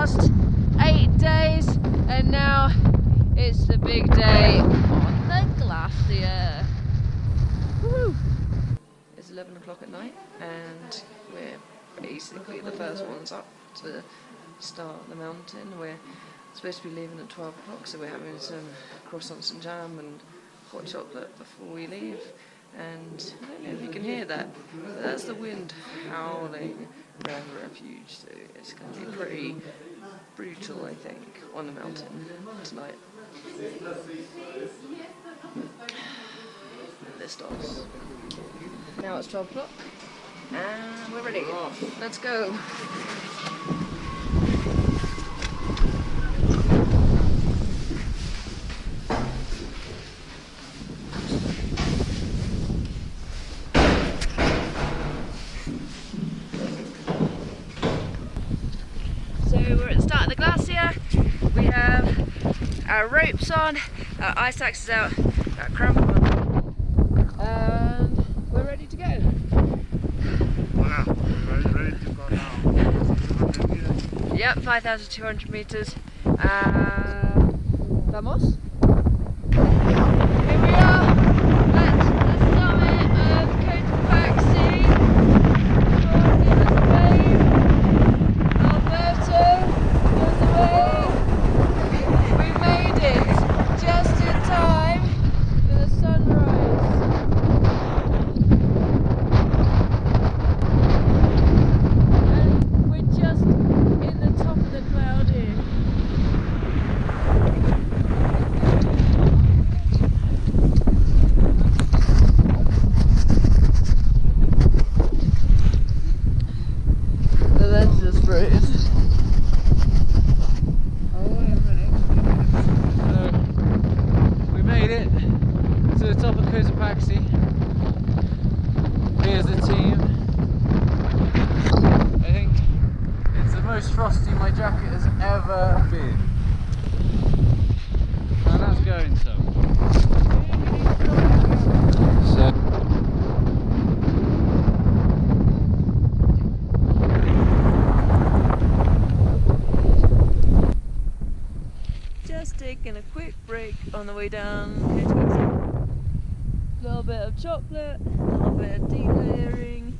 last 8 days, and now it's the big day on the glacier. Woo! It's 11 o'clock at night, and we're basically the first ones up to start the mountain. We're supposed to be leaving at 12 o'clock, so we're having some croissants and jam and hot chocolate before we leave. And I don't know if you can hear that, but that's the wind howling around the refuge, so it's going to be pretty brutal, I think, on the mountain tonight. This stops. Now it's 12 o'clock, and we're ready. Let's go. We're at the start of the glacier. We have our ropes on, our ice axes out, our crampons, and we're ready to go. Wow, we're ready to go now. Yep, 5,200 meters. Vamos? Here we are at the summit of Cotopaxi. We made it to the top of Cotopaxi. Here's the team. I think it's the most frosty my jacket has ever been. And that's going some. Just taking a quick break on the way down Cotopaxi. A little bit of chocolate, a little bit of delayering,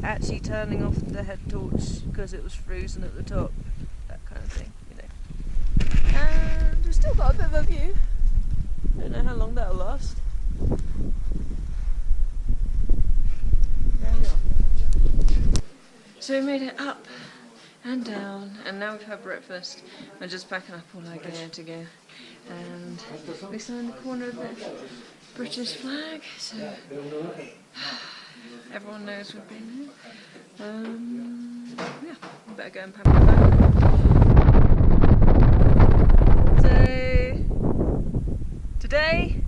actually turning off the head torch because it was frozen at the top, that kind of thing, you know. And we've still got a bit of a view. Don't know how long that'll last. There we are. So we made it up and down, and now we've had breakfast. We're just packing up all our gear to go, and we saw in the corner of the British flag, so everyone knows we've been here. Yeah, we better go and pack it back. So today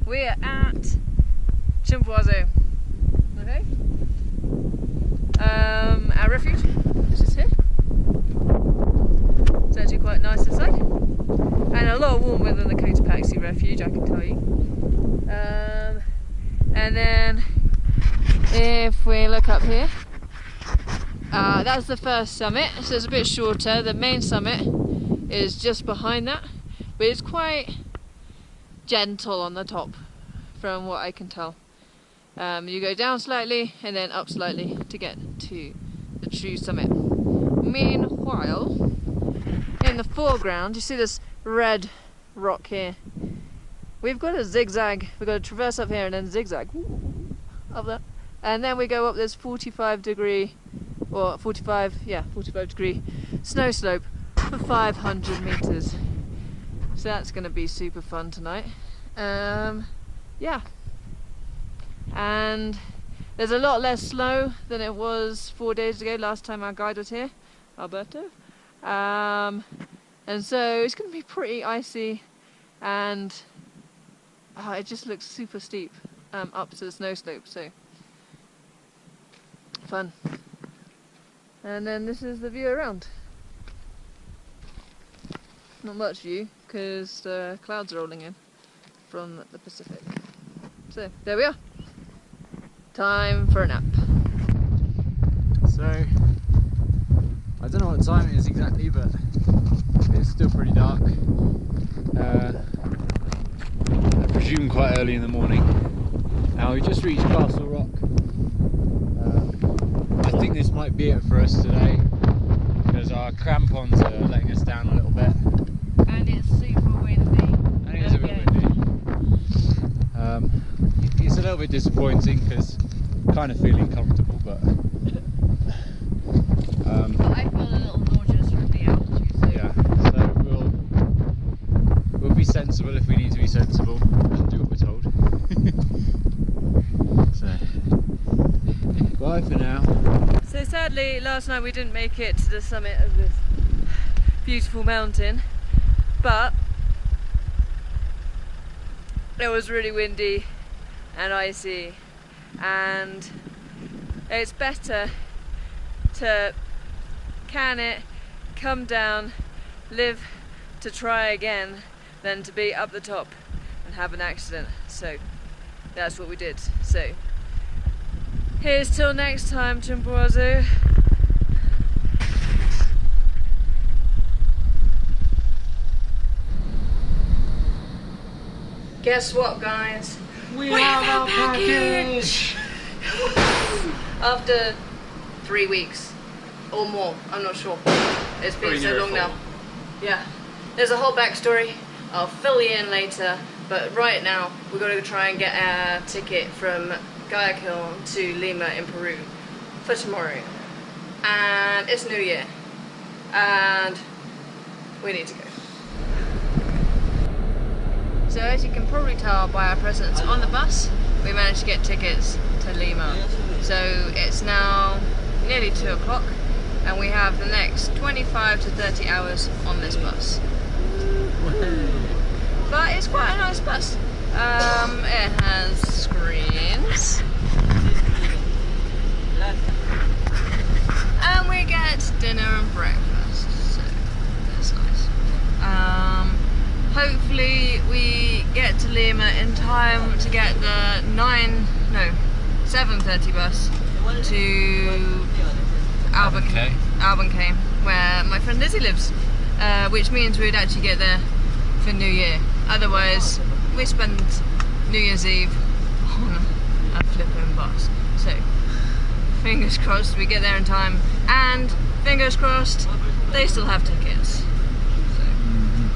we are at Chimborazo. Okay. Our refuge. This is here. It's actually quite nice inside, and a lot warmer than the Cotopaxi refuge, I can tell you. And then if we look up here, that's the first summit, so it's a bit shorter. The main summit is just behind that, but it's quite gentle on the top from what I can tell. You go down slightly and then up slightly to get to the true summit. Meanwhile, in the foreground, you see this red rock here. We've got a zigzag, we've got to traverse up here and then zigzag up there. And then we go up this 45 degree snow slope for 500 meters. So that's going to be super fun tonight. Yeah. And there's a lot less snow than it was 4 days ago, last time our guide was here, Alberto. And so it's going to be pretty icy, and it just looks super steep up to the snow slope, so fun. And then this is the view around. Not much view because the clouds are rolling in from the Pacific. So there we are. Time for a nap. So I don't know what time it is exactly, but it's still pretty dark. I presume quite early in the morning. Now we just reached Castle Rock. I think this might be it for us today because our crampons are letting us down a little bit. And it's super windy. And it is a bit windy. It's a little bit disappointing because I'm kind of feeling comfortable, but I feel a little nauseous from the altitude. So yeah. So we'll be sensible if we need to be sensible and do what we're told. So bye for now. So sadly, last night we didn't make it to the summit of this beautiful mountain, but it was really windy and icy, and it's better to can it, come down, live to try again than to be up the top and have an accident. So that's what we did. So here's till next time, Chimborazo. Guess what, guys? We have our package! After 3 weeks or more, I'm not sure. It's been so long now. Yeah. There's a whole backstory. I'll fill you in later, but right now we're going to try and get a ticket from Guayaquil to Lima in Peru for tomorrow. And it's New Year. And we need to go. So as you can probably tell by our presence on the bus, we managed to get tickets to Lima. So it's now nearly 2 o'clock and we have the next 25 to 30 hours on this bus. But it's quite a nice bus. It has screens. And we get dinner and breakfast, so that's nice. Hopefully we get to Lima in time to get the 7:30 bus to Albuquerque, where my friend Lizzie lives, which means we'd actually get there for New Year. Otherwise, we spend New Year's Eve on a flipping bus. So, fingers crossed we get there in time, and fingers crossed they still have tickets. So,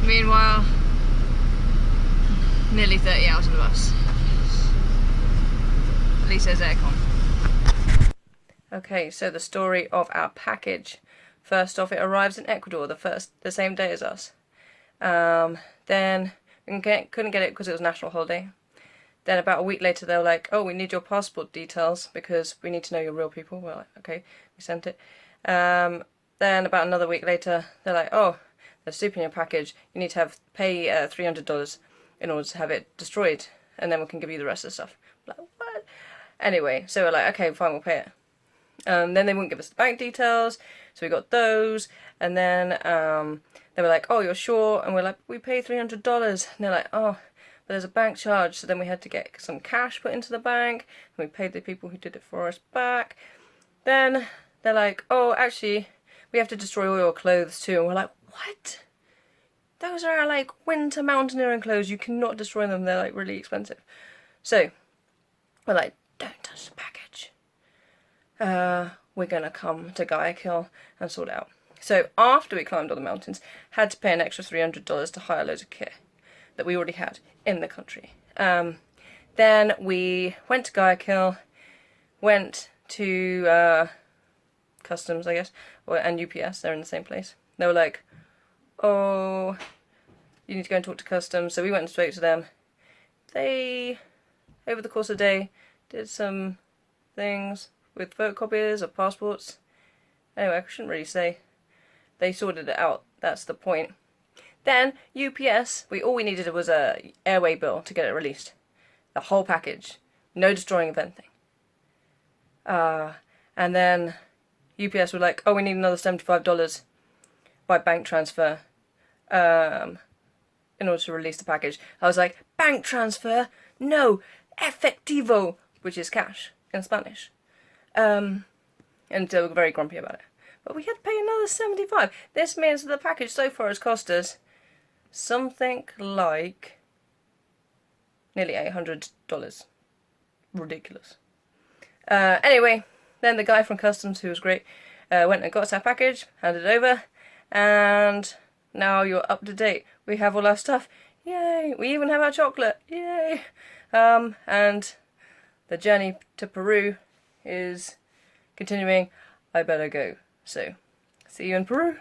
meanwhile, nearly 30 hours on the bus. At least there's aircon. Okay, so the story of our package. First off, it arrives in Ecuador the same day as us. Then we couldn't get it because it was national holiday. Then about a week later they were like, oh, we need your passport details because we need to know you're real people. We're like, okay, we sent it. Then about another week later they're like, oh, there's soup in your package. You need to pay $300 in order to have it destroyed, and then we can give you the rest of the stuff. Like, what? Anyway, so we're like, okay, fine, we'll pay it. Then they wouldn't give us the bank details, so we got those, and then they were like, oh, you're sure? And we're like, we pay $300, and they're like, oh, but there's a bank charge. So then we had to get some cash put into the bank, and we paid the people who did it for us back. Then they're like, oh, actually, we have to destroy all your clothes too, and we're like, what? Those are like winter mountaineering clothes, you cannot destroy them, they're like really expensive. So we're like, don't touch the package. We're gonna come to Guayaquil and sort it out. So after we climbed all the mountains, had to pay an extra $300 to hire loads of kit that we already had in the country. Then we went to Guayaquil, went to customs, I guess, and UPS, they're in the same place. They were like, oh, you need to go and talk to customs. So we went straight to them. They, over the course of the day, did some things with photocopiers of passports. Anyway, I shouldn't really say. They sorted it out, that's the point. Then, UPS, all we needed was a airway bill to get it released. The whole package. No destroying of anything. And then UPS were like, oh, we need another $75 by bank transfer in order to release the package. I was like, bank transfer? No, efectivo, which is cash in Spanish. And they were very grumpy about it. but we had to pay another $75. This means that the package so far has cost us something like nearly $800. Ridiculous. Anyway, then the guy from customs, who was great, went and got us our package, handed it over, and now you're up to date. We have all our stuff. Yay! We even have our chocolate. Yay! And the journey to Peru is continuing. I better go. So, see you in Peru.